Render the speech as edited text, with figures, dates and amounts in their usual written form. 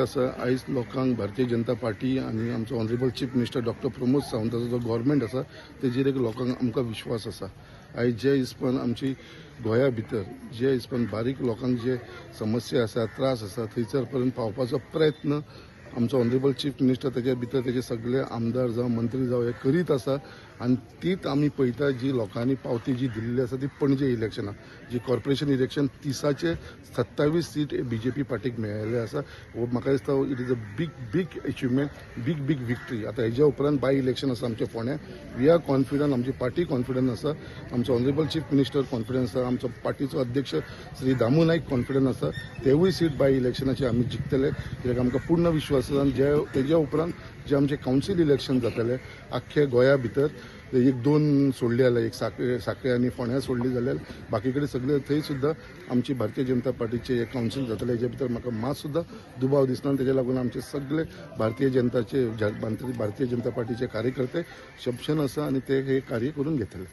असं आयज लोकांक भारतीय जनता पार्टी आणि आमचो honourable chief minister doctor Pramod सावंताचो जो गव्हर्मेंट आसा तेजेर एक लोकांक आमकां विश्वास आसा। आयज जे हिसपान आमची गोंया भितर जे हिसपान बारीक लोकांक जे समस्या आसा त्रास आसा थंयसर पर्यंत पावपाचो प्रयत्न आमचो ऑनरेबल चीफ मिनिस्टर तेजे भितर तेजे सगळे आमदार जावं मंत्री जावं हे करीत आसा आनी तीच आमी पळयता जी लोकांनी पावती जी दिल्ली आसा ती पणजे इलेक्शनां जी कॉर्पोरेशन इलेक्शन 30चे 27 सीट बीजेपी पार्टीक मेळिल्ले आसा। म्हाका दिसता it is a big achievement big victory. आता हेज्या उपरांत बाय इलेक्शन आसा आमच्या फोंड्या। वी आर कॉन्फिडंट, आमची पार्टी कॉन्फिडंट आसा, आमचो ऑनरेबल चीफ मिनिस्टर कॉन्फिडंट आसा, आमचो पार्टीचो अध्यक्ष श्री दामू नाईक कॉन्फिडंट आसा। तेवूय सीट बाय इलेक्शनाचे आमी जिखतले कित्याक आमकां पूर्ण विश्वास आसा। जे तेज्या उपरांत जे आमचे कावन्सील इलेक्शन जातले आख्खे गोंया भितर एक दोन सोडली जाल्यार एक साखळे आनी फोंड्या सोडली जाल्यार बाकी कडेन सगळे थंय सुद्दां आमची भारतीय जनता पार्टीचे एक कावन्सील जातले। हेजे भितर म्हाका मात सुद्दां दुबाव दिसना। तेजे लागून आमचे सगळे भारतीय जनता पार्टीचे कार्यकर्ते शपशेन आसा आनी ते हे कार्य करून घेतले।